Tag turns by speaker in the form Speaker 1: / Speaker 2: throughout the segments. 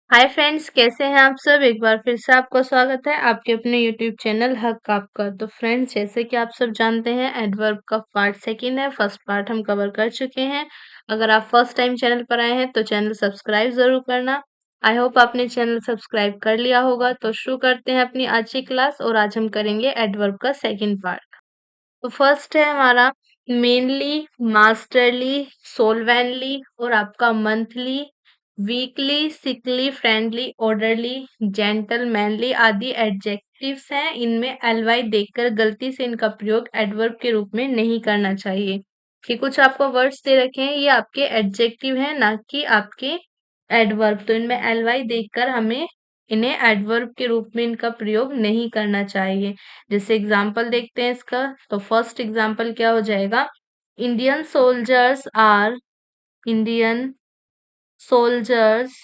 Speaker 1: Hi friends, कैसे हैं आप सब। एक बार फिर से आपका स्वागत है आपके अपने यूट्यूब चैनल हक आपका। तो फ्रेंड्स, जैसे कि आप सब जानते हैं, एडवर्ब का पार्ट सेकंड है। फर्स्ट पार्ट हम कवर कर चुके हैं। अगर आप फर्स्ट टाइम चैनल पर आए हैं तो चैनल सब्सक्राइब जरूर करना। आई होप आपने चैनल सब्सक्राइब कर लिया होगा। तो शुरू करते हैं अपनी आज की क्लास, और आज हम करेंगे एडवर्ब का सेकेंड पार्ट। तो फर्स्ट है हमारा मेनली, मास्टरली, सोलवेनली और आपका monthly, weekly, sickly, friendly, orderly, gentle, manly आदि एडजेक्टिव्स हैं। इनमें एलवाई देखकर गलती से इनका प्रयोग एडवर्ब के रूप में नहीं करना चाहिए। कि कुछ आपको वर्ड्स दे रखे हैं, ये आपके एडजेक्टिव हैं, ना कि आपके एडवर्ब। तो इनमें एलवाई देखकर हमें इन्हें एडवर्ब के रूप में इनका प्रयोग नहीं करना चाहिए। जैसे एग्जाम्पल देखते हैं इसका। तो फर्स्ट एग्जाम्पल क्या हो जाएगा? Indian soldiers are Indian soldiers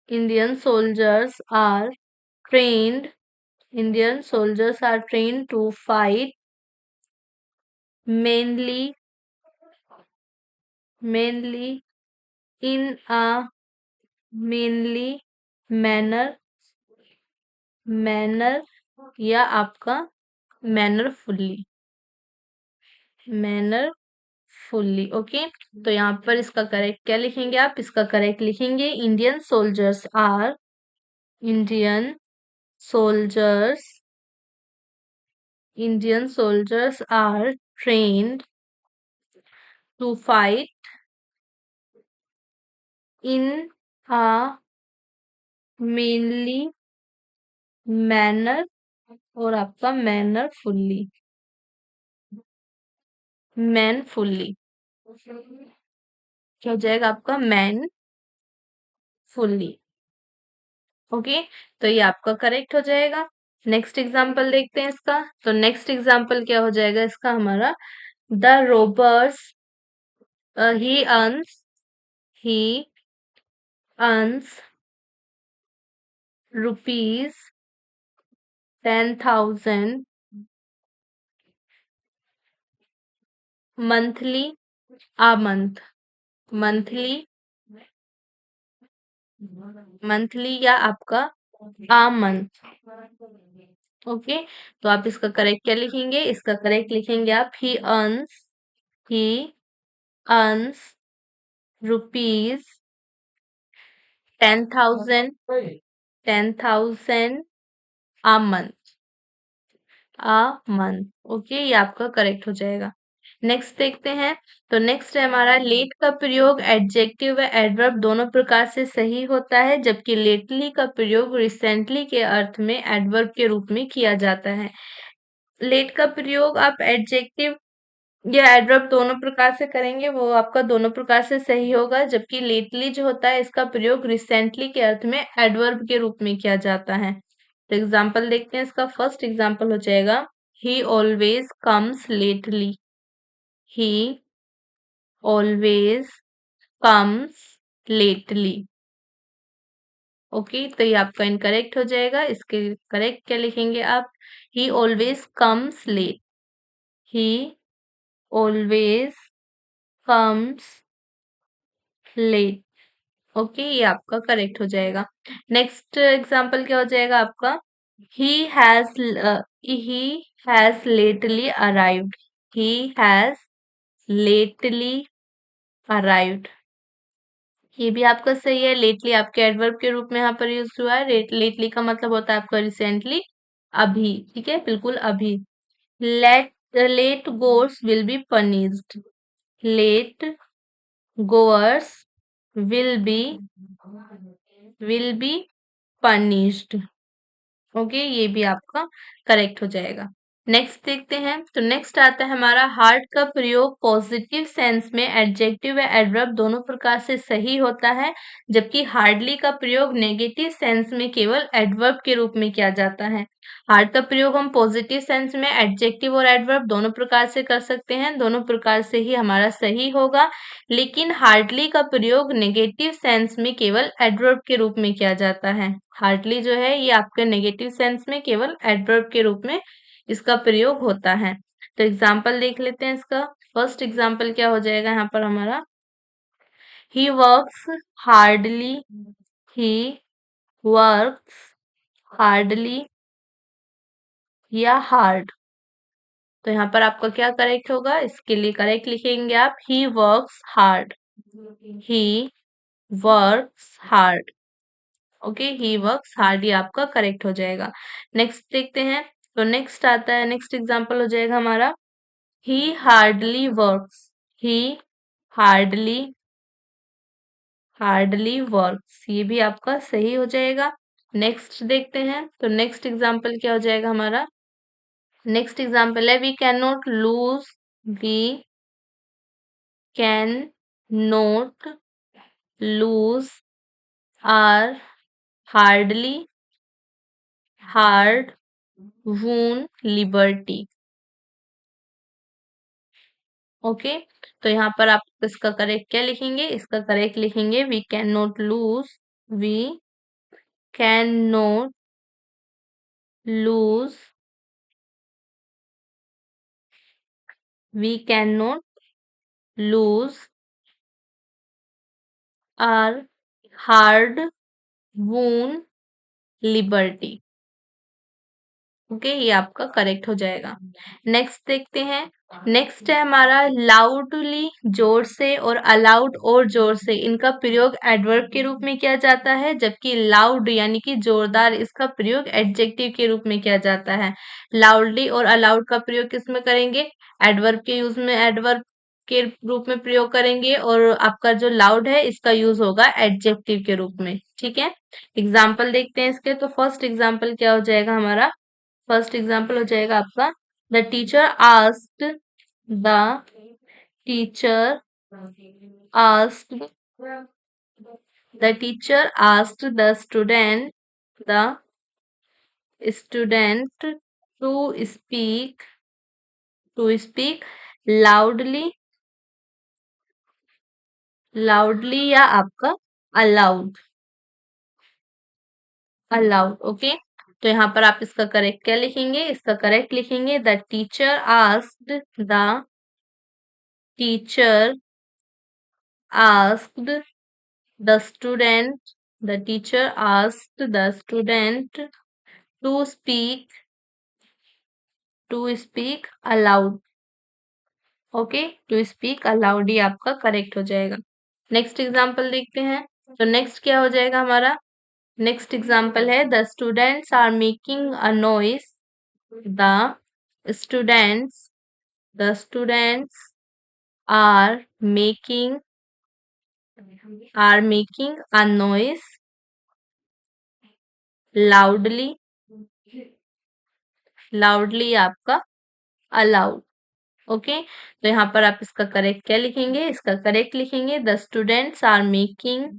Speaker 1: Indian soldiers are trained Indian soldiers are trained to fight mainly mainly in a mainly manner या आपका मैनरफुली। ओके। तो यहाँ पर इसका करेक्ट क्या लिखेंगे आप? इसका करेक्ट लिखेंगे Indian soldiers Indian soldiers are trained to fight in a mainly manner और आपका मैनफुली क्या हो जाएगा आपका? मैनफुली। ओके। तो ये आपका करेक्ट हो जाएगा। नेक्स्ट एग्जाम्पल देखते हैं इसका। तो नेक्स्ट एग्जाम्पल क्या हो जाएगा इसका हमारा? The robbers he earns he earns rupees 10,000 monthly a month monthly या आपका a month। ओके। तो आप इसका करेक्ट क्या लिखेंगे? इसका करेक्ट लिखेंगे आप ही earns rupees 10,000 a month। Okay, ये आपका करेक्ट हो जाएगा। नेक्स्ट देखते हैं। तो नेक्स्ट है हमारा लेट का प्रयोग एडजेक्टिव व एडवर्ब दोनों प्रकार से सही होता है, जबकि लेटली का प्रयोग रिसेंटली के अर्थ में एडवर्ब के रूप में किया जाता है। लेट का प्रयोग आप एडजेक्टिव या एडवर्ब दोनों प्रकार से करेंगे, वो आपका दोनों प्रकार से सही होगा। जबकि लेटली जो होता है, इसका प्रयोग रिसेंटली के अर्थ में एडवर्ब के रूप में किया जाता है। तो एग्जाम्पल देखते हैं इसका। फर्स्ट एग्जाम्पल हो जाएगा ही ऑलवेज कम्स लेटली ही ऑलवेज कम्स लेटली। ओके। तो ये आपका इनकरेक्ट हो जाएगा। इसके करेक्ट क्या लिखेंगे आप? He always comes late he always comes late. Okay, ये आपका करेक्ट हो जाएगा। नेक्स्ट एग्जाम्पल क्या हो जाएगा आपका? He has he has lately arrived he has lately arrived. ये भी आपका सही है। लेटली आपके एडवर्ब के रूप में यहाँ पर यूज हुआ है। लेटली का मतलब होता है आपका रिसेंटली, अभी। ठीक है, बिल्कुल अभी। Late goers will be punished late goers will be punished. Okay, ये भी आपका करेक्ट हो जाएगा। नेक्स्ट देखते हैं। तो नेक्स्ट आता है हमारा हार्ड का प्रयोग पॉजिटिव सेंस में एडजेक्टिव व एडवर्ब दोनों प्रकार से सही होता है, जबकि हार्डली का प्रयोग नेगेटिव सेंस में केवल एडवर्ब के रूप में किया जाता है। हार्ड का प्रयोग हम पॉजिटिव सेंस में एडजेक्टिव और एडवर्ब दोनों प्रकार से कर सकते हैं, दोनों प्रकार से ही हमारा सही होगा। लेकिन हार्डली का प्रयोग नेगेटिव सेंस में केवल एडवर्ब के रूप में किया जाता है। हार्डली जो है ये आपके नेगेटिव सेंस में केवल एडवर्ब के रूप में इसका प्रयोग होता है। तो एग्जाम्पल देख लेते हैं इसका। फर्स्ट एग्जाम्पल क्या हो जाएगा यहाँ पर हमारा? He works hardly he works hardly या हार्ड। तो यहाँ पर आपका क्या करेक्ट होगा, इसके लिए करेक्ट लिखेंगे आप ही वर्क्स हार्ड। ही वर्क्स हार्ड। ओके, ही वर्क्स हार्ड, ये आपका करेक्ट हो जाएगा। नेक्स्ट देखते हैं। तो नेक्स्ट आता है, नेक्स्ट एग्जांपल हो जाएगा हमारा ही हार्डली वर्क्स। ही हार्डली हार्डली वर्क्स, ये भी आपका सही हो जाएगा। नेक्स्ट देखते हैं। तो नेक्स्ट एग्जांपल क्या हो जाएगा हमारा, नेक्स्ट एग्जांपल है we can not lose. We can not lose our hardly hard won liberty. Okay, तो यहाँ पर आप इसका करेक्ट क्या लिखेंगे, इसका करेक्ट लिखेंगे we can not lose. We can not lose we can not lose our hard won liberty. Okay, ये आपका करेक्ट हो जाएगा। नेक्स्ट देखते हैं। नेक्स्ट है हमारा लाउडली, जोर से, और अलाउड और जोर से, इनका प्रयोग एडवर्ब के रूप में किया जाता है, जबकि लाउड यानी कि जोरदार, इसका प्रयोग एडजेक्टिव के रूप में किया जाता है। लाउडली और अलाउड का प्रयोग किस में करेंगे, एडवर्ब के यूज में, एडवर्ब के रूप में प्रयोग करेंगे, और आपका जो लाउड है इसका यूज होगा एडजेक्टिव के रूप में। ठीक है, एग्जाम्पल देखते हैं इसके। तो फर्स्ट एग्जाम्पल क्या हो जाएगा हमारा, फर्स्ट एग्जाम्पल हो जाएगा आपका the teacher asked the teacher asked the teacher asked the student to speak loudly loudly या आपका अलाउड अलाउड। ओके, तो यहाँ पर आप इसका करेक्ट क्या लिखेंगे, इसका करेक्ट लिखेंगे the teacher asked teacher asked the student the teacher asked the student to speak aloud। Okay, to speak aloud, ये आपका करेक्ट हो जाएगा। नेक्स्ट एग्जाम्पल देखते हैं। तो नेक्स्ट क्या हो जाएगा हमारा, नेक्स्ट एग्जाम्पल है the students are making a noise. The students the students are making a noise loudly आपका अलाउड। ओके, तो यहाँ पर आप इसका करेक्ट क्या लिखेंगे, इसका करेक्ट लिखेंगे the students are making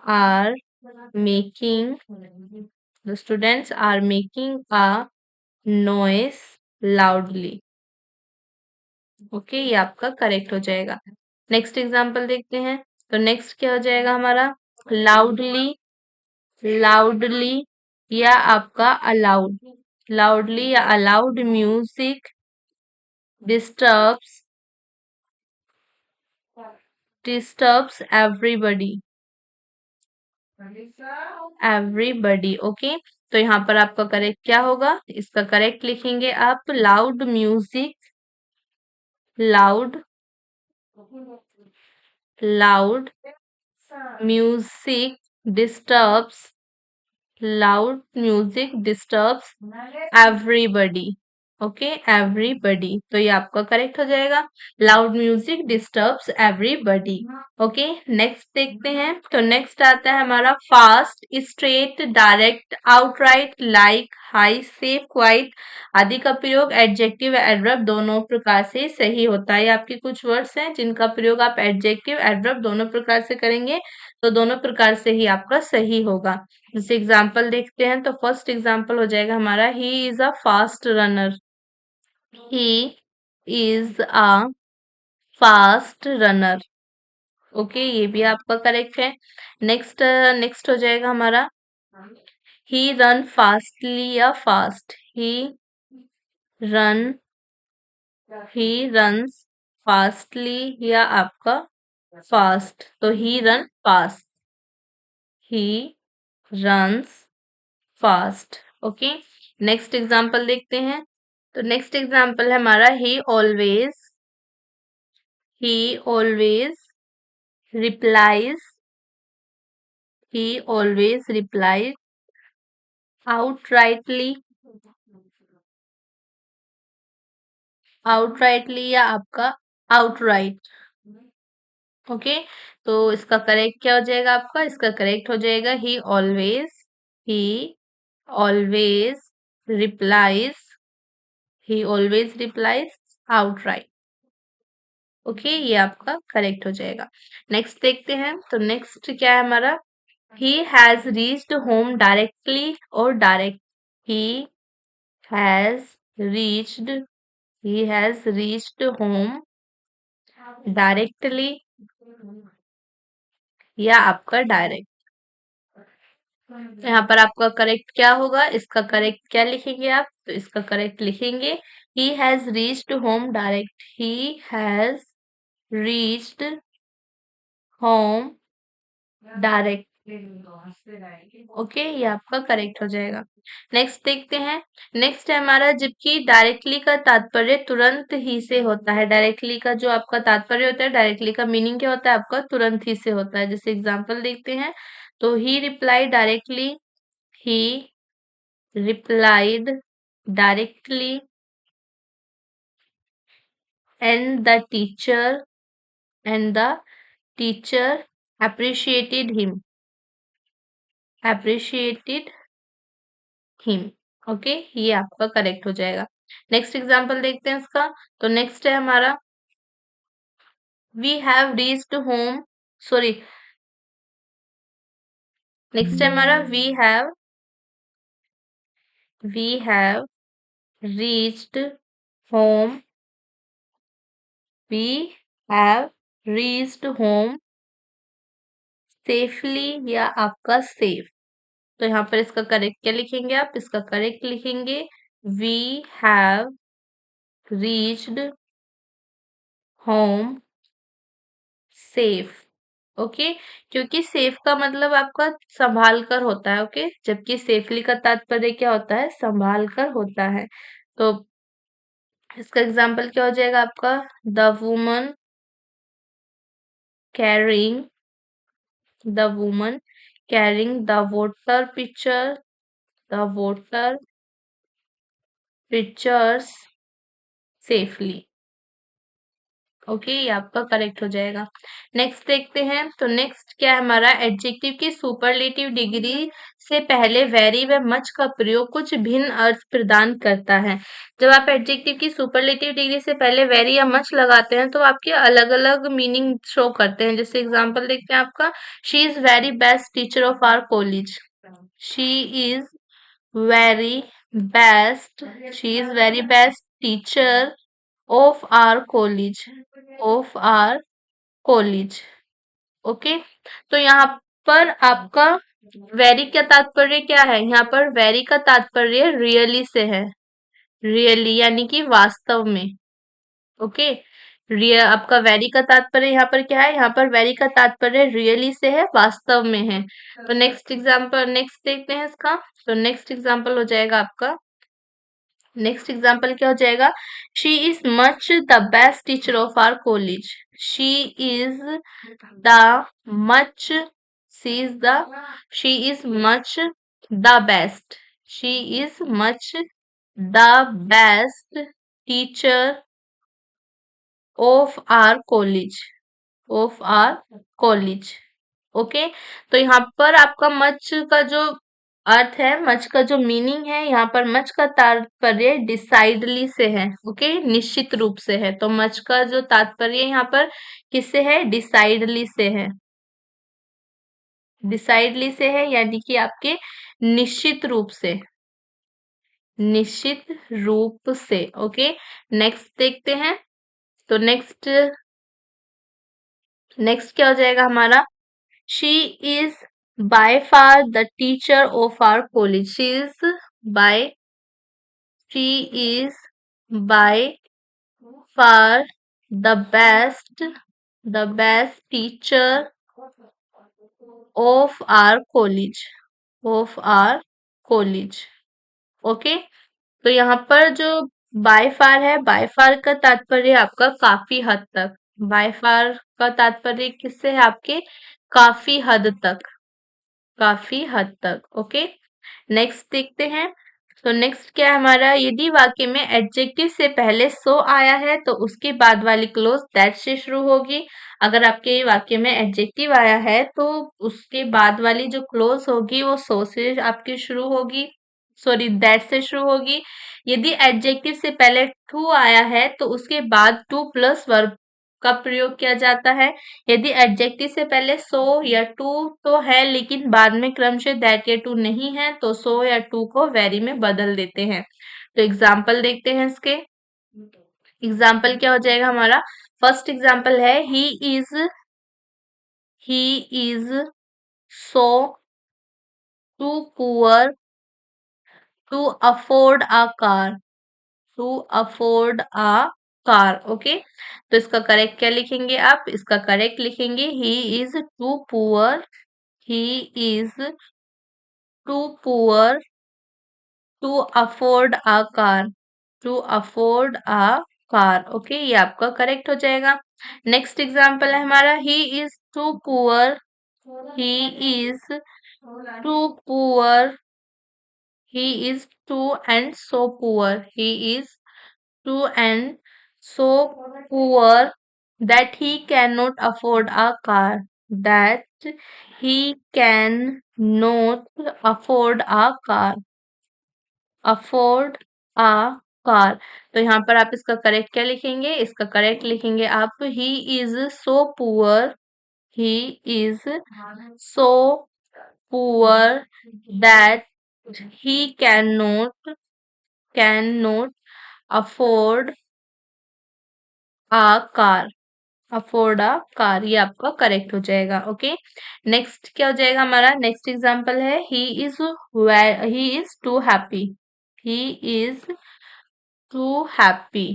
Speaker 1: are making the students are making a noise loudly. Okay, ये आपका करेक्ट हो जाएगा। नेक्स्ट एग्जाम्पल देखते हैं। तो नेक्स्ट क्या हो जाएगा हमारा, लाउडली लाउडली या आपका अलाउड लाउडली या allowed music disturbs disturbs everybody. Okay, तो यहाँ पर आपका करेक्ट क्या होगा, इसका करेक्ट लिखेंगे आप loud loud music disturbs loud music disturbs everybody. Okay, everybody, तो ये आपका करेक्ट हो जाएगा loud music disturbs everybody. Okay, next देखते हैं। तो नेक्स्ट आता है हमारा fast, straight, direct, outright, like, high, safe, quite आदि का प्रयोग एडजेक्टिव एडवर्ब दोनों प्रकार से सही होता है। आपके कुछ वर्ड्स हैं जिनका प्रयोग आप एडजेक्टिव एडवर्ब दोनों प्रकार से करेंगे, तो दोनों प्रकार से ही आपका सही होगा। जैसे एग्जाम्पल देखते हैं। तो फर्स्ट एग्जाम्पल हो जाएगा हमारा he is a fast runner. He is a fast runner. Okay, ये भी आपका करेक्ट है। नेक्स्ट नेक्स्ट हो जाएगा हमारा ही रन फास्टली या fast. Run he runs fastly या आपका फास्ट, तो he run fast, he runs fast. Okay, next example देखते हैं। तो नेक्स्ट एग्जाम्पल है हमारा ही ऑलवेज रिप्लाइज आउटराइटली, या आपका आउटराइट। ओके, तो इसका करेक्ट क्या हो जाएगा आपका? इसका करेक्ट हो जाएगा ही रिप्लाइज ही ऑलवेज रिप्लाइज आउटराइट। ओके, ये आपका करेक्ट हो जाएगा। नेक्स्ट देखते हैं। तो नेक्स्ट क्या है हमारा? He has reached home directly और direct. He has reached he has reached home directly, या आपका डायरेक्ट। यहाँ पर आपका करेक्ट क्या होगा? इसका करेक्ट क्या लिखेंगे आप? तो इसका करेक्ट लिखेंगे ही has reached home direct. He has reached home direct. Okay, ये आपका करेक्ट हो जाएगा। नेक्स्ट देखते हैं। नेक्स्ट है हमारा, जबकि डायरेक्टली का तात्पर्य तुरंत ही से होता है। डायरेक्टली का जो आपका तात्पर्य होता है, डायरेक्टली का मीनिंग क्या होता है आपका? तुरंत ही से होता है। जैसे एग्जांपल देखते हैं। तो he reply directly, he replied directly, and the teacher appreciated appreciated him। Okay, ये आपका करेक्ट हो जाएगा। नेक्स्ट एग्जांपल देखते हैं इसका। तो नेक्स्ट है हमारा, we have reached home sorry next है हमारा, we have reached home we have reached home safely, या आपका सेफ। तो यहाँ पर इसका करेक्ट क्या लिखेंगे आप? इसका करेक्ट लिखेंगे we have reached home safe. Okay, क्योंकि सेफ का मतलब आपका संभाल कर होता है। ओके, जबकि सेफली का तात्पर्य क्या होता है? संभाल कर होता है। तो इसका एग्जाम्पल क्या हो जाएगा आपका? The woman carrying the woman carrying the voter pictures safely. Okay, ये आपका करेक्ट हो जाएगा। नेक्स्ट देखते हैं। तो नेक्स्ट क्या है हमारा? एडजेक्टिव की सुपरलेटिव डिग्री से पहले वेरी व मच का प्रयोग कुछ भिन्न अर्थ प्रदान करता है। जब आप एडजेक्टिव की सुपरलेटिव डिग्री से पहले वेरी या मच लगाते हैं तो आपके अलग अलग मीनिंग शो करते हैं। जैसे एग्जाम्पल देखते हैं आपका, she is very best teacher of our college. She is very she is very best teacher of our college. Okay, तो यहाँ पर आपका वेरी का तात्पर्य क्या है? यहाँ पर वेरी का तात्पर्य रियली से है। रियली यानी कि वास्तव में। ओके, आपका वेरी का तात्पर्य यहाँ पर क्या है? यहाँ पर वेरी का तात्पर्य रियली से है, वास्तव में है। तो नेक्स्ट देखते हैं इसका। तो नेक्स्ट एग्जाम्पल क्या हो जाएगा? She is much the best teacher of our college. She is the much she is the she is much the best she is much the best teacher of our college. Okay, तो यहाँ पर आपका much का जो अर्थ है, much का जो meaning है, यहाँ पर मच का तात्पर्य डिसाइडली से है। ओके, निश्चित रूप से है। तो मच का जो तात्पर्य यहाँ पर किससे है? डिसाइडली से है, यानी कि आपके निश्चित रूप से। ओके, नेक्स्ट देखते हैं। तो नेक्स्ट क्या हो जाएगा हमारा? She is by far the teacher of our college. By she is by far the best the best teacher of our college, of our college. Okay, तो यहाँ पर जो बाय फार है, बाय फार का तात्पर्य आपका काफी हद तक। बाय फार का तात्पर्य किससे है आपके? काफी हद तक, काफी हद तक। ओके, नेक्स्ट देखते हैं। तो नेक्स्ट क्या है हमारा? यदि वाक्य में एडजेक्टिव से पहले सो आया है तो उसके बाद वाली क्लोज दैट से शुरू होगी। अगर आपके वाक्य में एडजेक्टिव आया है तो उसके बाद वाली जो क्लोज होगी वो सो से आपकी शुरू होगी, सॉरी दैट से शुरू होगी। यदि एडजेक्टिव से पहले टू आया है तो उसके बाद टू प्लस वर्ब का प्रयोग किया जाता है। यदि एडजेक्टिव से पहले सो या टू तो है लेकिन बाद में क्रमशः दैट या टू नहीं है तो सो या टू को वेरी में बदल देते हैं। तो एग्जाम्पल देखते हैं इसके। एग्जाम्पल क्या हो जाएगा हमारा? फर्स्ट एग्जाम्पल है he is so too poor to afford a car, to afford a car. Okay, तो इसका करेक्ट क्या लिखेंगे आप? इसका करेक्ट लिखेंगे he is too poor, he is too poor to afford a car, to afford a car. Okay, ये आपका correct हो जाएगा। नेक्स्ट एग्जाम्पल है हमारा he is too poor, he is too poor, he is too and so poor, he is too and so poor that he cannot afford a car, that he cannot afford a car, afford a car। तो यहाँ पर आप इसका correct क्या लिखेंगे? इसका correct लिखेंगे आप he is so poor, he is so poor that he cannot afford a car, afford a car. ये आपका करेक्ट हो जाएगा। ओके, नेक्स्ट क्या हो जाएगा हमारा? नेक्स्ट एग्जांपल है he is too happy, he is too happy.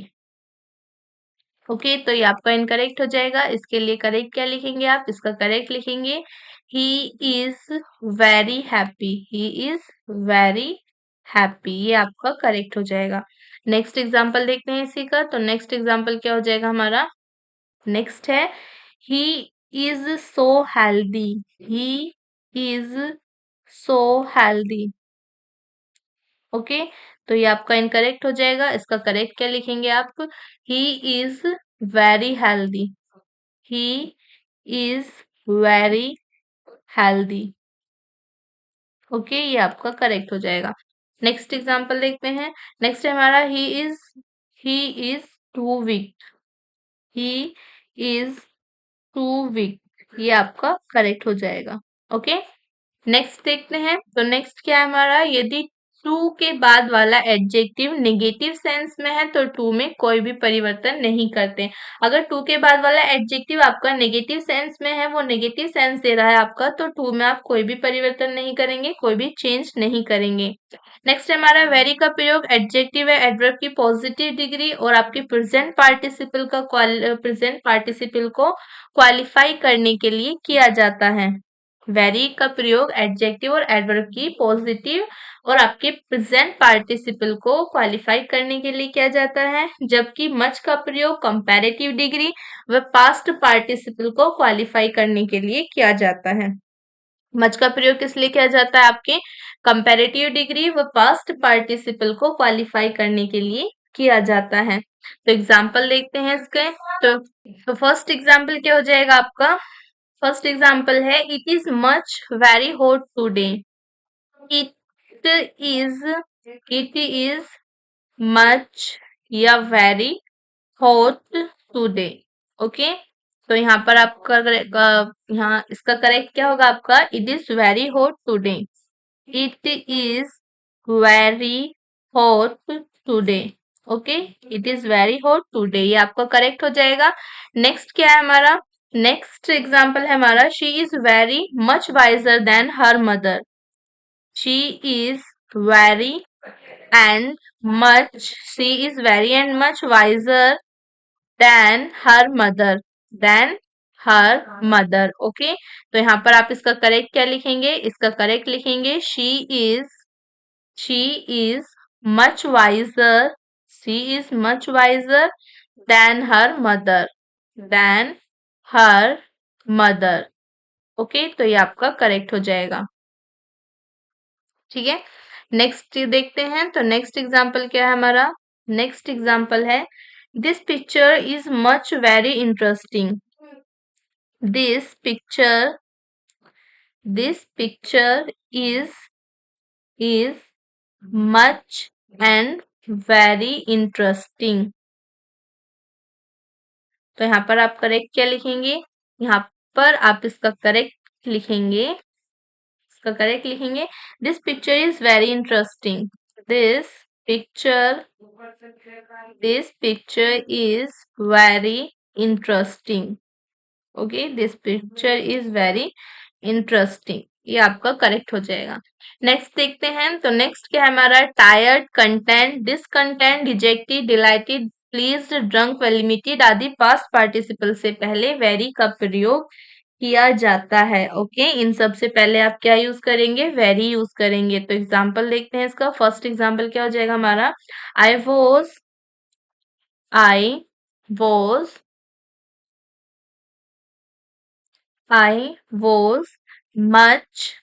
Speaker 1: Okay, तो ये आपका इनकरेक्ट हो जाएगा। इसके लिए करेक्ट क्या लिखेंगे आप? इसका करेक्ट लिखेंगे he is very happy, he is very happy. ये आपका करेक्ट हो जाएगा। नेक्स्ट एग्जांपल देखते हैं इसी का। तो नेक्स्ट एग्जांपल क्या हो जाएगा हमारा? नेक्स्ट है he is so healthy, he is so healthy. Okay, तो ये आपका इनकरेक्ट हो जाएगा। इसका करेक्ट क्या लिखेंगे आप? He is very healthy, he is very healthy. Okay, ये आपका करेक्ट हो जाएगा। नेक्स्ट एग्जांपल देखते हैं। नेक्स्ट है हमारा he is too weak, he is too weak. ये आपका करेक्ट हो जाएगा। ओके, नेक्स्ट देखते हैं। तो नेक्स्ट क्या है हमारा? यदि टू के बाद वाला एडजेक्टिव नेगेटिव सेंस में है तो टू में कोई भी परिवर्तन नहीं करते। अगर टू के बाद वाला एडजेक्टिव आपका नेगेटिव सेंस में है, वो नेगेटिव सेंस दे रहा है आपका, तो टू में आप कोई भी परिवर्तन नहीं करेंगे, कोई भी चेंज नहीं करेंगे। नेक्स्ट हमारा वेरी का प्रयोग एडजेक्टिव है एडवर्ब की पॉजिटिव डिग्री और आपके प्रेजेंट पार्टिसिपल का प्रेजेंट पार्टिसिपल को क्वालिफाई करने के लिए किया जाता है। वेरी का प्रयोग एडजेक्टिव और एडवर्ब की पॉजिटिव और आपके प्रेजेंट पार्टिसिपल को क्वालिफाई करने के लिए किया जाता है, जबकि मच का प्रयोग कंपैरेटिव डिग्री व पास्ट पार्टिसिपल को क्वालिफाई करने के लिए किया जाता है। मच का प्रयोग किस लिए किया जाता है? आपके कंपैरेटिव डिग्री व पास्ट पार्टिसिपल को क्वालिफाई करने के लिए किया जाता है। तो एग्जाम्पल देखते हैं इसके। तो फर्स्ट एग्जाम्पल क्या हो जाएगा आपका? फर्स्ट एग्जाम्पल है it is much very hot today, it is it is much या वेरी हॉट टूडे। ओके, तो यहाँ पर आपका यहाँ इसका करेक्ट क्या होगा आपका? It is very hot today, it is very hot today. Okay, it is very hot today, ये आपका करेक्ट हो जाएगा। नेक्स्ट क्या है हमारा? नेक्स्ट एग्जाम्पल है हमारा she is very much wiser than her mother, she is very and much she is very and much wiser than her mother, than her mother. Okay, तो यहाँ पर आप इसका करेक्ट क्या लिखेंगे? इसका करेक्ट लिखेंगे she is much wiser, she is much wiser than her mother. Okay, तो ये आपका करेक्ट हो जाएगा। ठीक है, नेक्स्ट देखते हैं। तो नेक्स्ट एग्जाम्पल क्या है हमारा? नेक्स्ट एग्जाम्पल है, this picture is much very interesting. This picture this picture is much and very interesting. तो यहाँ पर आप करेक्ट क्या लिखेंगे? यहाँ पर आप इसका करेक्ट लिखेंगे, this picture is very interesting. This picture this picture is very interesting. Okay, this picture is very interesting, ये आपका करेक्ट हो जाएगा। नेक्स्ट देखते हैं। तो नेक्स्ट क्या है हमारा? Tired, content, discontent, dejected, dilated, pleased, drunk, limited आदि पास्ट पार्टिसिपल से पहले वेरी का प्रयोग किया जाता है। ओके, इन सब से पहले आप क्या यूज करेंगे? वेरी यूज करेंगे। तो एग्जाम्पल देखते हैं इसका। फर्स्ट एग्जाम्पल क्या हो जाएगा हमारा? I was I was I was much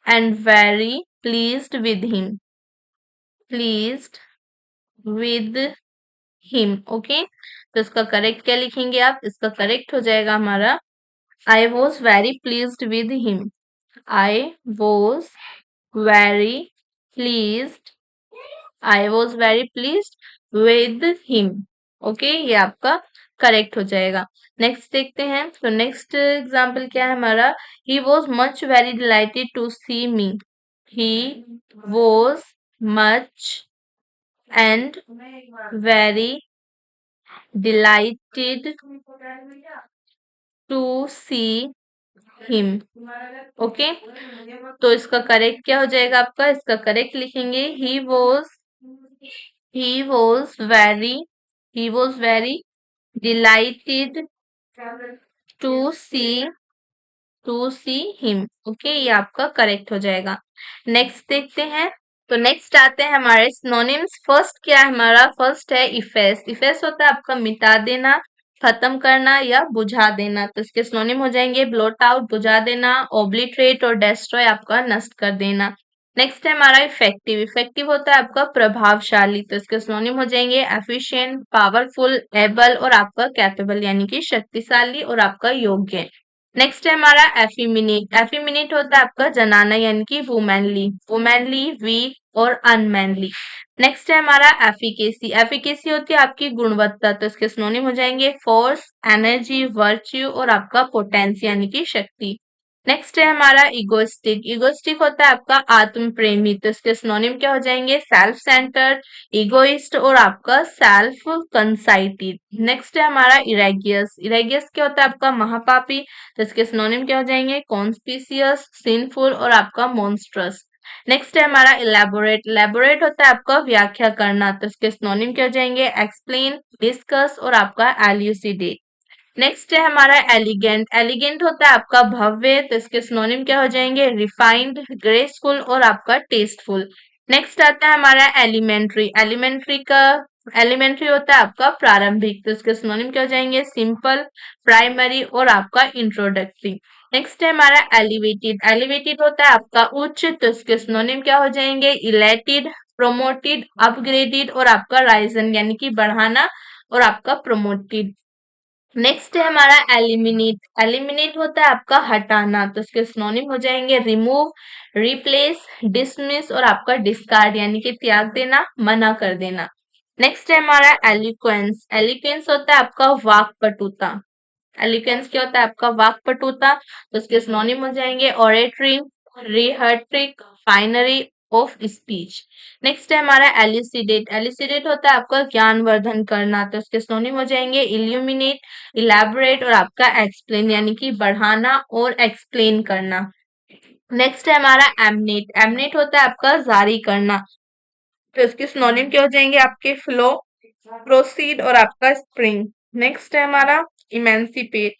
Speaker 1: and very pleased with him. Pleased with him. Okay, तो इसका करेक्ट क्या लिखेंगे आप? इसका करेक्ट हो जाएगा हमारा I was very pleased with him. I was very pleased. I was very pleased with him. Okay, ये आपका करेक्ट हो जाएगा। नेक्स्ट देखते हैं। तो नेक्स्ट एग्जाम्पल क्या है हमारा? He was much very delighted to see me. He was much and very delighted to see him. Okay, तो इसका करेक्ट क्या हो जाएगा आपका? इसका करेक्ट लिखेंगे he was very delighted to see him। Okay, ये आपका करेक्ट हो जाएगा। नेक्स्ट देखते हैं। तो नेक्स्ट आते हैं हमारे सिनोनिम्स। फर्स्ट क्या है हमारा? फर्स्ट है इफेस। इफेस होता है आपका मिटा देना, खत्म करना या बुझा देना। तो इसके सिनोनिम हो जाएंगे ब्लोट आउट, बुझा देना, ओब्लिटरेट और डेस्ट्रॉय आपका नष्ट कर देना। नेक्स्ट है हमारा इफेक्टिव। इफेक्टिव होता है आपका प्रभावशाली। तो इसके सिनोनिम हो जाएंगे एफिशिएंट, पावरफुल, एबल और आपका कैपेबल यानी कि शक्तिशाली और आपका योग्य। नेक्स्ट है हमारा एफिमिनेट। एफिमिनेट होता है आपका जनाना यानी कि वुमैनली, वीक और अनमैनली। नेक्स्ट है हमारा एफिकेसी। एफिकेसी होती है आपकी गुणवत्ता। तो इसके सिनोनिम हो जाएंगे फोर्स, एनर्जी, वर्च्यू और आपका पोटेंस यानी कि शक्ति। नेक्स्ट है हमारा इगोइस्टिक। इगोइस्टिक होता है आपका आत्म प्रेमी। तो इसके सिनोनिम क्या हो जाएंगे? सेल्फ सेंटर्ड, इगोइस्ट और आपका सेल्फ कंसाइटेड। नेक्स्ट है हमारा इरेगियस। इरेगियस क्या होता है आपका महापापी। तो इसके सिनोनिम क्या हो जाएंगे? कॉन्स्पिशियस, सिनफुल और आपका मॉन्स्ट्रस। नेक्स्ट है हमारा इलेबोरेट। इलेबोरेट होता है आपका व्याख्या करना। तो इसके सिनोनिम क्या हो जाएंगे? एक्सप्लेन, डिस्कस और आपका एल्यूसिडेट। नेक्स्ट है हमारा एलिगेंट। एलिगेंट होता है आपका भव्य। तो इसके सिनोनिम क्या हो जाएंगे? रिफाइंड, ग्रेसफुल और आपका टेस्टफुल। नेक्स्ट आता है हमारा एलिमेंट्री। एलिमेंट्री होता है आपका प्रारंभिक। तो इसके सिनोनिम क्या हो जाएंगे? सिंपल, प्राइमरी और आपका इंट्रोडक्टरी। नेक्स्ट है हमारा एलिवेटेड। एलिवेटेड होता है आपका उच्च। तो इसके सिनोनिम क्या हो जाएंगे? इलेटेड, प्रोमोटेड, अपग्रेडेड और आपका राइजन यानी कि बढ़ाना और आपका प्रोमोटेड। नेक्स्ट है हमारा एलिमिनेट। एलिमिनेट होता है आपका हटाना। तो इसके सिनोनिम हो जाएंगे रिमूव, रिप्लेस, डिसमिस और आपका डिस्कार्ड यानी कि त्याग देना, मना कर देना। नेक्स्ट है हमारा एलिक्वेंस। एलिक्वेंस होता है आपका वाक्पटुता। एलिक्वेंस क्या होता है आपका? वाक्पटुता। तो इसके सिनोनिम हो जाएंगे oratory, rhetoric, finery of speech. Next है हमारा एलिसिडेट। एलिसिडेट होता है आपका ज्ञानवर्धन करना। तो इसके सिनोनिम हो जाएंगे इल्यूमिनेट, इलैबोरेट और आपका एक्सप्लेन यानी कि बढ़ाना और एक्सप्लेन करना। नेक्स्ट है हमारा एमनेट। एमनेट होता है आपका जारी करना। तो इसके सिनोनिम क्या हो जाएंगे? आपके फ्लो, प्रोसीड और आपका स्प्रिंग। नेक्स्ट है हमारा इमेंसिपेट।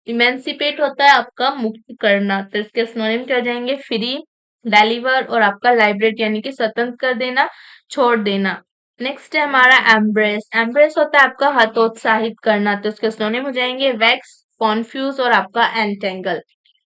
Speaker 1: इमेंसिपेट होता है आपका मुक्त करना, तो इसके सिनोनिम क्या हो जाएंगे? फ्री, डिलीवर और आपका लाइबरेट यानी कि स्वतंत्र कर देना, छोड़ देना। नेक्स्ट है हमारा एम्ब्रेस। एम्ब्रेस होता है आपका हतोत्साहित करना, तो इसके सिनोनिम हो जाएंगे वैक्स, कॉन्फ्यूज और आपका एंटेंगल।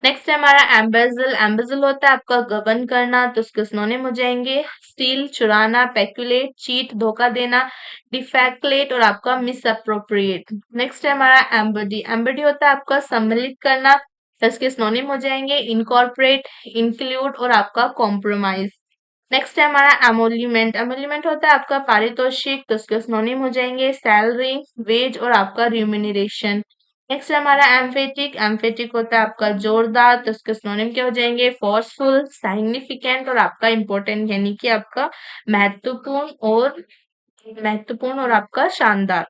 Speaker 1: नेक्स्ट है हमारा एम्बेजल। एम्बेजल होता है आपका गबन करना, तो उसके सिनोनिम हो जाएंगे स्टील, चुराना, पेक्युलेट, चीट, धोखा देना, डिफेक्लेट और आपका मिस अप्रोप्रिएट। नेक्स्ट है हमारा एम्बडी। एम्बडी होता है आपका सम्मिलित करना, तो इसके सिनोनिम हो जाएंगे इनकॉर्पोरेट, इंक्लूड और आपका कॉम्प्रोमाइज। नेक्स्ट है हमारा एमोल्यूमेंट। एमोल्यूमेंट होता है आपका पारितोषिक, तो उसके सिनोनिम हो जाएंगे सैलरी, वेज और आपका रिम्यूनरेशन। नेक्स्ट है हमारा एम्फेटिक। एम्फेटिक होता है आपका जोरदार, तो उसके सिनोनिम क्या हो जाएंगे? फोर्सफुल, साइग्निफिकेंट और आपका इम्पोर्टेंट यानी कि आपका महत्वपूर्ण और आपका शानदार।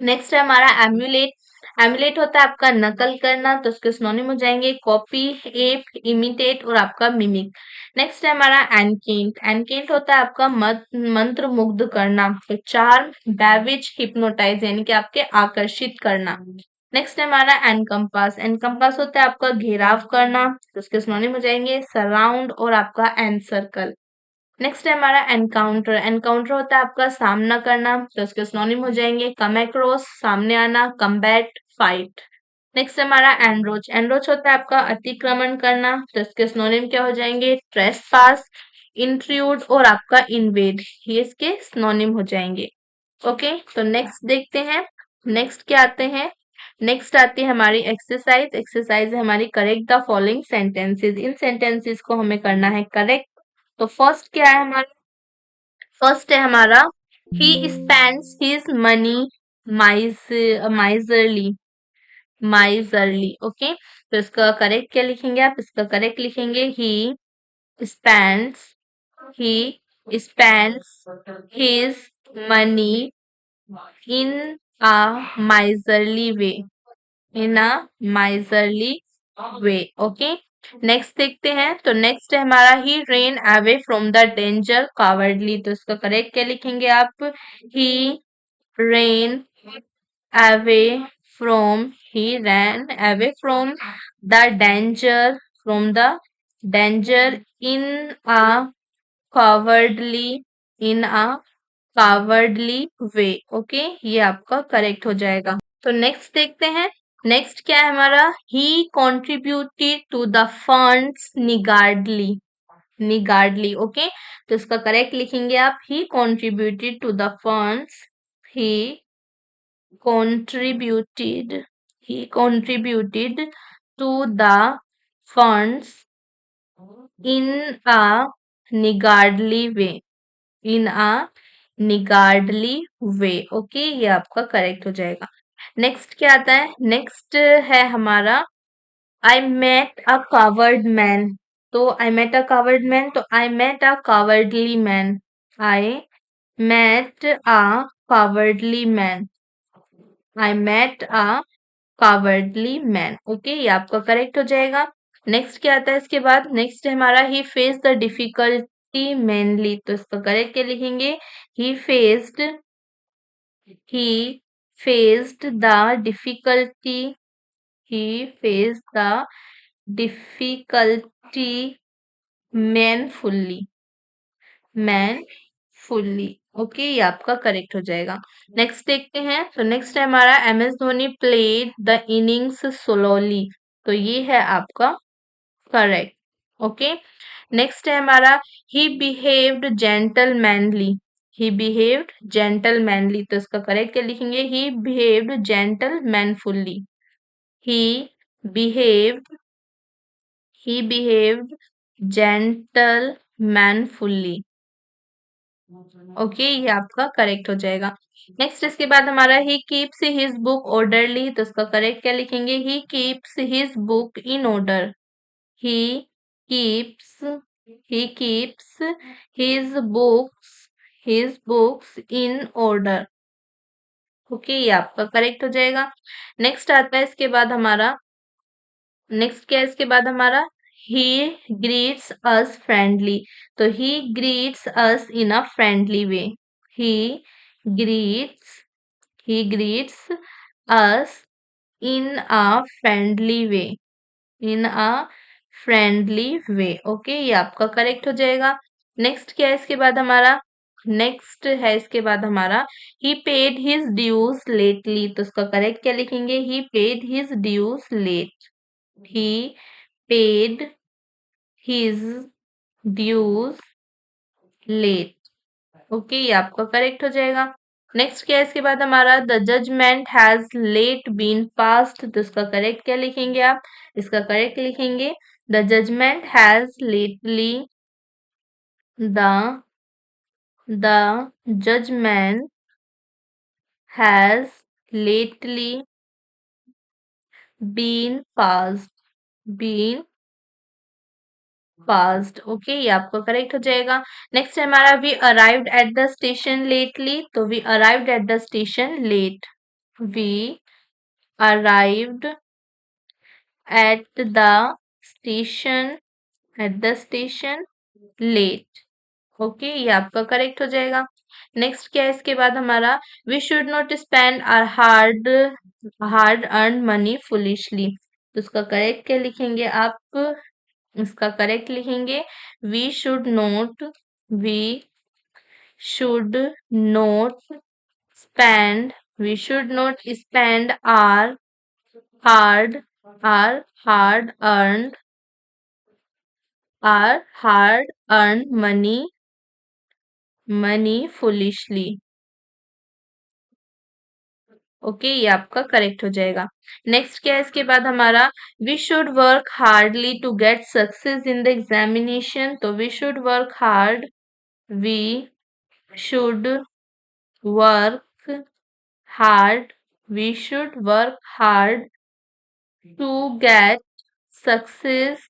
Speaker 1: नेक्स्ट है हमारा एम्यूलेट। एम्यूलेट होता है आपका नकल करना, तो उसके सिनोनिम हो जाएंगे कॉपी, एप, इमिटेट और आपका मिमिक। नेक्स्ट है हमारा एनकेंट। एनकेंट होता है आपका मंत्र मुग्ध करना, तो चार्म, बैविज, हिप्नोटाइज यानी कि आपके आकर्षित करना। नेक्स्ट है हमारा एनकम्पास। एनकम्पास होता है आपका घेराव करना, तो उसके सिनोनिम हो जाएंगे सराउंड और आपका एनसर्कल। नेक्स्ट है हमारा एनकाउंटर। एनकाउंटर होता है आपका सामना करना, तो इसके सिनोनिम हो जाएंगे कम अक्रॉस, सामने आना, कम्बैट, फाइट। नेक्स्ट है हमारा एनरोच। एनरोच होता है आपका अतिक्रमण करना, तो इसके सिनोनिम क्या हो जाएंगे? ट्रेसपास, इंट्रूड और आपका इन्वेड, ये इसके सिनोनिम हो जाएंगे। ओके, तो नेक्स्ट देखते हैं। नेक्स्ट क्या आते हैं? नेक्स्ट आती है हमारी एक्सरसाइज। एक्सरसाइज है हमारी correct the following sentences. In sentences को हमें करना है करेक्ट। तो फर्स्ट क्या है हमारा? फर्स्ट है हमारा he spends his money miserly. Miserly, okay. तो इसका करेक्ट क्या लिखेंगे आप? इसका करेक्ट लिखेंगे spends he spends his money in a miserly way. In a miserly way, okay. Next देखते हैं। तो नेक्स्ट है हमारा he ran away from the danger cowardly, तो इसका करेक्ट क्या लिखेंगे आप? He ran away from he ran away from the danger from the danger in a cowardly in a cowardly way, okay. ये आपका करेक्ट हो जाएगा। तो नेक्स्ट देखते हैं। नेक्स्ट क्या है हमारा? He contributed to the funds niggardly. Niggardly, okay. तो इसका करेक्ट लिखेंगे आप he contributed to the funds. He contributed contributed to the funds in a niggardly way. In a niggardly way, okay. ये आपका करेक्ट हो जाएगा। नेक्स्ट क्या आता है? नेक्स्ट है हमारा I met a coward man. तो I met a coward man, तो I met a cowardly man. I met a cowardly man. I met a cowardly man, okay. ये आपका करेक्ट हो जाएगा। नेक्स्ट क्या आता है इसके बाद? नेक्स्ट है हमारा he face the difficulty manly, तो इसका करेक्ट क्या लिखेंगे? He faced he faced the difficulty he faced the difficulty manfully. Manfully, okay. ये आपका करेक्ट हो जाएगा। नेक्स्ट देखते हैं। तो नेक्स्ट है हमारा M S Dhoni played the innings solely, तो ये है आपका करेक्ट, ओके। नेक्स्ट है हमारा he behaved gentlemanly. He behaved gentlemanly, तो इसका करेक्ट क्या लिखेंगे? He behaved gentlemanfully. He behaved he behaved gentlemanfully, okay. ये आपका करेक्ट हो जाएगा। नेक्स्ट इसके बाद हमारा he keeps his book orderly, तो इसका करेक्ट क्या लिखेंगे? He keeps his book in order. He keeps he keeps his books in order, okay. ये आपका करेक्ट हो जाएगा। नेक्स्ट आता है इसके बाद हमारा नेक्स्ट क्या है इसके बाद हमारा? ही ग्रीट्स अस फ्रेंडली, तो he greets us in a friendly way. He greets he greets us in a friendly way, in a friendly way. Okay, ये आपका करेक्ट हो जाएगा। नेक्स्ट क्या है इसके बाद हमारा, नेक्स्ट है इसके बाद हमारा, he paid his dues lately, तो उसका करेक्ट क्या लिखेंगे, he paid his dues late, he paid his dues late. Okay, ये आपका करेक्ट हो जाएगा। नेक्स्ट क्या है इसके बाद हमारा, the judgement has late been passed, तो इसका करेक्ट क्या लिखेंगे आप, इसका करेक्ट लिखेंगे the judgement has lately, the judgement has lately been passed, been passed. Okay, ये आपको करेक्ट हो जाएगा। नेक्स्ट है हमारा, we arrived at the station lately, तो we arrived at the station late, we arrived at the station, at the station late. Okay, ये आपका correct हो जाएगा। नेक्स्ट क्या है इसके बाद हमारा, we should not spend our hard hard earn money foolishly, तो उसका करेक्ट क्या लिखेंगे आप, इसका करेक्ट लिखेंगे we should not, we should not spend, we should not spend our hard our hard earn our hard earn money foolishly. Okay, ये आपका correct हो जाएगा। नेक्स्ट क्या है इसके बाद हमारा, we should work hardly to get success in the examination, तो we should work hard, we should work hard, we should work hard to get success,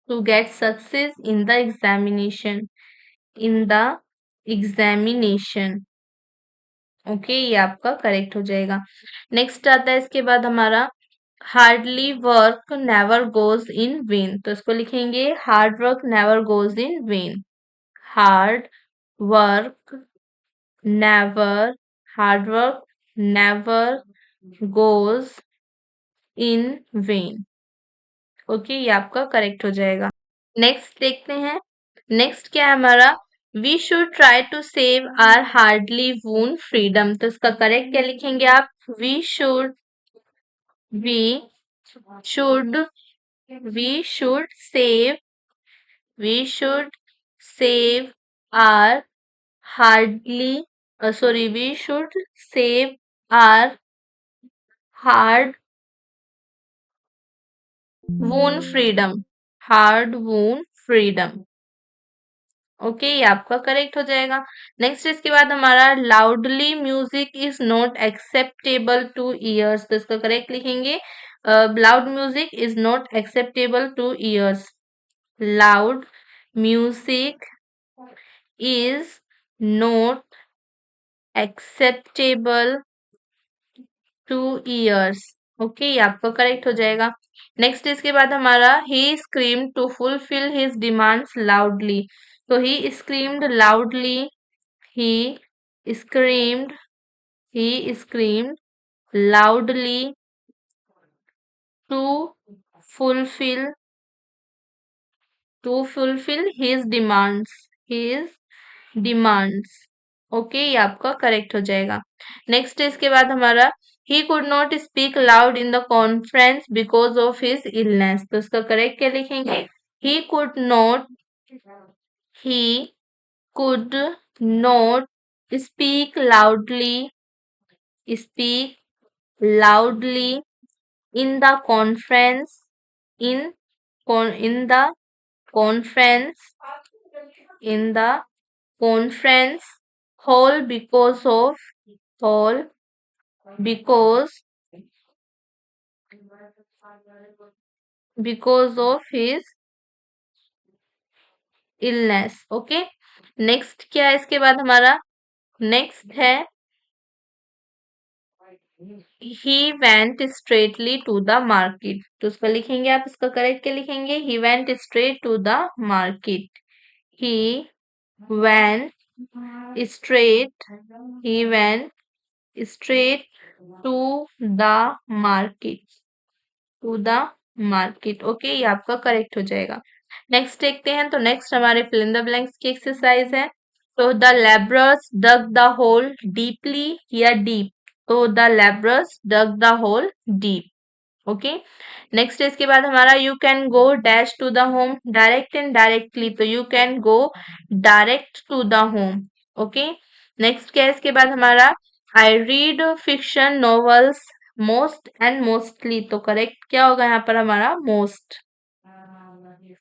Speaker 1: to get success in the examination, in the examination. Okay, ये आपका correct हो जाएगा। Next आता है इसके बाद हमारा, hardly work never goes in when, तो इसको लिखेंगे hard work never goes in when, hard work never, hard work never goes in when. Okay, ये आपका करेक्ट हो जाएगा। नेक्स्ट देखते हैं, नेक्स्ट क्या है हमारा, we should try to save our hardly won freedom, तो इसका करेक्ट क्या लिखेंगे आप, we should, we should, we should save, we should save our hardly, sorry, we should save our hard won freedom, hard won freedom। Okay, ये आपका correct हो जाएगा। Next इसके बाद हमारा, loudly music is not acceptable to ears, तो इसका correct लिखेंगे loud music is not acceptable to ears, loud music is not acceptable to ears. Okay, ये आपका करेक्ट हो जाएगा। नेक्स्ट इसके बाद हमारा, he screamed to fulfil his demands loudly, तो he screamed loudly, he screamed, he screamed loudly to fulfil, to fulfil his demands, his demands. Okay, ये आपका करेक्ट हो जाएगा। नेक्स्ट इसके बाद हमारा, he could not speak loud in the conference because of his illness, तो इसका correct क्या लिखेंगे, he could not, he could not speak loudly, speak loudly in the conference, in in the conference, in the conference hall because of, hall because, because of his illness। Okay, next क्या है इसके बाद हमारा, next है, he went straightly to the market, तो उसका लिखेंगे आप, इसका करेक्ट क्या लिखेंगे, he went straight to the market, he went straight, he went straight to the market, to the market. Okay, ये आपका करेक्ट हो जाएगा। नेक्स्ट देखते हैं, तो नेक्स्ट हमारे फिल इन द ब्लैंक्स की एक्सरसाइज है। तो the labourers dug the hole deeply या डीप, तो the labourers dug the hole deep. Okay, next इसके बाद हमारा you can go dash to the home direct and directly, तो you can go direct to the home. Okay, next क्या है इसके बाद हमारा I read fiction novels most and mostly, तो करेक्ट क्या होगा यहाँ पर हमारा most.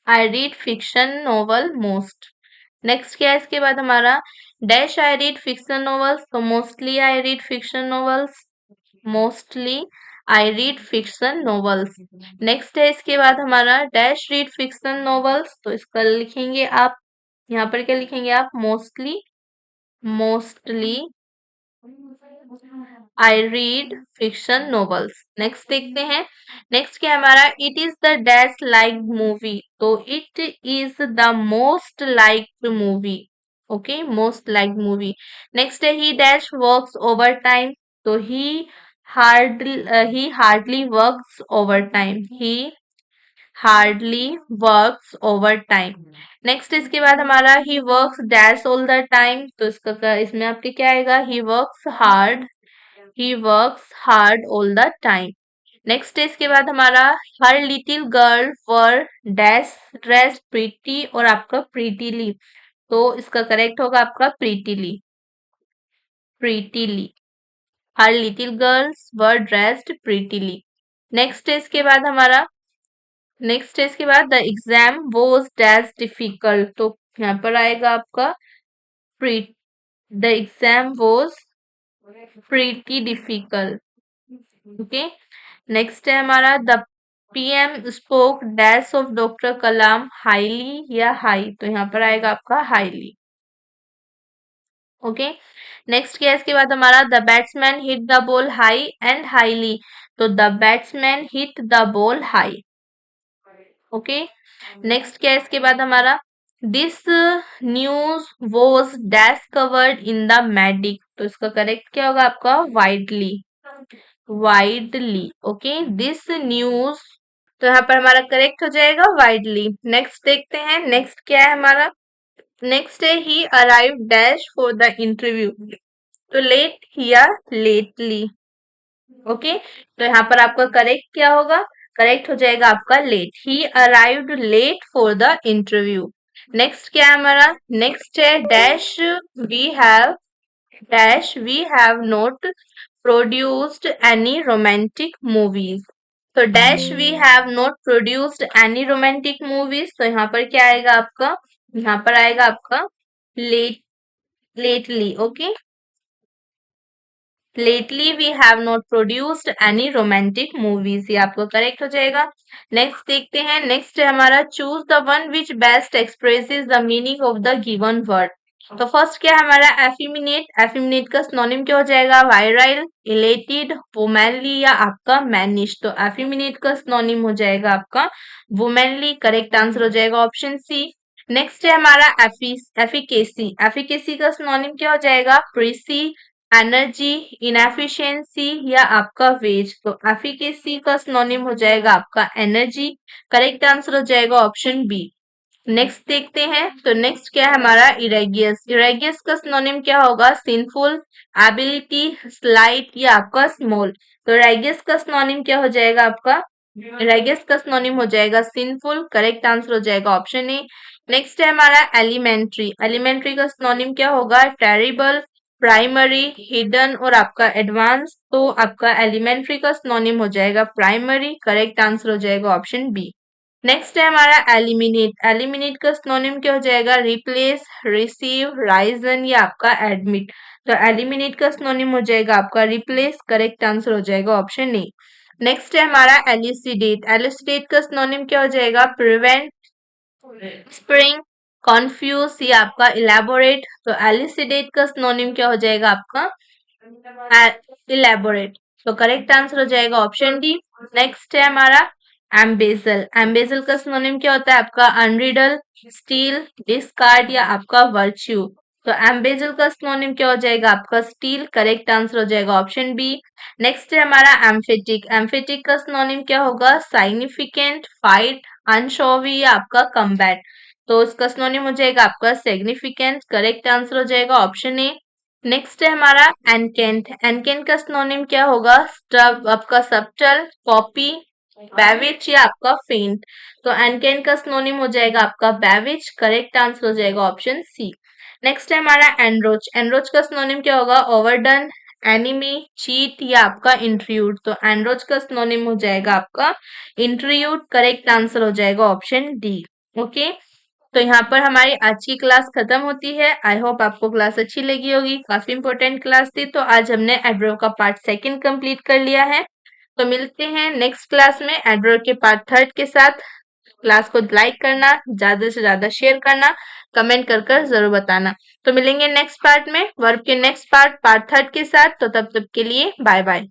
Speaker 1: I read fiction novel most. Next क्या है इसके बाद हमारा dash I read fiction novels, तो mostly I read fiction novels, mostly I read fiction novels. Next है इसके बाद हमारा डैश रीड फिक्शन नॉवेल्स, तो इसका लिखेंगे आप, यहाँ पर क्या लिखेंगे आप, mostly, mostly I read fiction novels. Next देखते हैं, नेक्स्ट क्या है हमारा it is the dash like movie, तो it is the most liked movie. Okay, most like movie. Next है he dash works over time, तो he hardly works over time, he hardly works over time. Next इसके बाद हमारा he works dash all the time, तो इसमें आपके क्या आएगा, he works hard, he works hard all the time. Next इसके बाद हमारा her little girl were dash dress pretty और आपका प्रीटीली, तो इसका करेक्ट होगा आपका prettily, prettily. Her little girls were dressed prettily. Next इसके बाद हमारा, नेक्स्ट इसके बाद the exam was dash difficult, तो यहाँ पर आएगा आपका pre, the exam was pretty difficult. Okay, next है हमारा the PM spoke dash of doctor Kalam highly या हाई, तो यहाँ पर आएगा आपका हाईली। ओके, नेक्स्ट क्या है इसके बाद हमारा the batsman hit the ball high and highly, तो the batsman hit the ball high. Okay, next क्या है इसके बाद हमारा this news was dash covered in the media, तो इसका करेक्ट क्या होगा आपका widely, widely. Okay, this news, तो यहाँ पर हमारा करेक्ट हो जाएगा वाइडली। नेक्स्ट देखते हैं, नेक्स्ट क्या है हमारा, नेक्स्ट है he arrive dash for the interview, तो लेट या लेटली। ओके, तो यहाँ पर आपका करेक्ट क्या होगा, करेक्ट हो जाएगा आपका late, he arrived late for the interview. Next क्या है हमारा, नेक्स्ट है dash we have not produced any romantic movies, तो dash we have not produced any romantic movies, तो यहाँ पर क्या आएगा आपका, यहाँ पर आएगा आपका late, lately. Okay, lately we have not produced any romantic movies, ये आपको करेक्ट हो जाएगा। नेक्स्ट देखते हैं, नेक्स्ट है हमारा choose the one which best expresses the meaning of the given word, तो फर्स्ट क्या है हमारा एफिमिनेट, एफिमिनेट का सिनोनिम क्या हो जाएगा, वायराइल, इलेटेड, वुमैनली या आपका मैनिश, तो एफिमिनेट का सिनोनिम हो जाएगा आपका वुमैनली, करेक्ट आंसर हो जाएगा ऑप्शन सी। नेक्स्ट है हमारा एफिकेसी, एफिकेसी का सिनोनिम क्या हो जाएगा, प्रीसी, एनर्जी, इनएफिशिएंसी या आपका वेज, तो एफिकेसी का सिनोनिम हो जाएगा आपका एनर्जी, करेक्ट आंसर हो जाएगा ऑप्शन बी। नेक्स्ट देखते हैं, तो नेक्स्ट क्या है हमारा इरेगियस, इरेगियस का सिनोनिम क्या होगा, सिंफुल, एबिलिटी, स्लाइट या आपका स्मॉल, तो रेगियस का सिनोनिम क्या हो जाएगा आपका, रेगियस का सिनोनिम हो जाएगा सिंफुल, करेक्ट आंसर हो जाएगा ऑप्शन ए। नेक्स्ट है हमारा एलिमेंट्री, एलिमेंट्री का सिनोनिम क्या होगा, टेरिबल, प्राइमरी, हिडन और आपका एडवांस, तो आपका एलिमेंट्री का सिनोनिम हो जाएगा प्राइमरी, करेक्ट आंसर हो जाएगा ऑप्शन बी। नेक्स्ट है हमारा एलिमिनेट, एलिमिनेट का सिनोनिम क्या हो जाएगा, रिप्लेस, रिसीव, राइजन या आपका एडमिट, तो एलिमिनेट का सिनोनिम हो जाएगा आपका रिप्लेस, करेक्ट आंसर हो जाएगा ऑप्शन ए। नेक्स्ट है हमारा एलिसिडेट, एलिसिडेट का सिनोनिम क्या हो जाएगा, प्रिवेंट, स्प्रिंग, कॉन्फ्यूज या आपका इलेबोरेट, तो एलिसिडेट का सिनोनिम क्या हो जाएगा आपका इलेबोरेट, तो करेक्ट आंसर हो जाएगा ऑप्शन डी। नेक्स्ट है हमारा एम्बेजल, एम्बेजल का सिनोनिम क्या होता है आपका अनरीडल, स्टील, डिस्कार्ड या आपका वर्च्यू, तो एम्बेजल का सिनोनिम क्या हो जाएगा आपका स्टील, करेक्ट आंसर हो जाएगा ऑप्शन बी। नेक्स्ट है हमारा एम्फेटिक। एम्फेटिक का सिनोनिम क्या होगा साइनिफिकेंट, फाइट, अनशोवी या आपका कम्बैट। तो इसका सिनोनिम हो जाएगा आपका सिग्निफिकेंट, करेक्ट आंसर हो जाएगा ऑप्शन ए। नेक्स्ट है हमारा एनकेंट। एनकेंट का सिनोनिम क्या होगा स्टब, आपका सबटल, कॉपी, बैविच या आपका फेंट। तो एनकेंट का सिनोनिम हो जाएगा आपका बैविच, करेक्ट आंसर हो जाएगा ऑप्शन सी। नेक्स्ट है हमारा एनरोच। एनरोच का सिनोनिम क्या होगा ओवरडन, एनिमी, चीट या आपका इंट्रीयूड। तो एनरोच का सिनोनिम हो जाएगा आपका इंट्रीयूड, करेक्ट आंसर हो जाएगा ऑप्शन डी। ओके, तो यहाँ पर हमारी आज की क्लास खत्म होती है। आई होप आपको क्लास अच्छी लगी होगी, काफी इंपॉर्टेंट क्लास थी। तो आज हमने एडवर्ब का पार्ट सेकंड कंप्लीट कर लिया है। तो मिलते हैं नेक्स्ट क्लास में एडवर्ब के पार्ट थर्ड के साथ। क्लास को लाइक करना, ज्यादा से ज्यादा शेयर करना, कमेंट कर जरूर बताना। तो मिलेंगे नेक्स्ट पार्ट में वर्ब के नेक्स्ट पार्ट थर्ड के साथ। तो तब तक के लिए बाय बाय।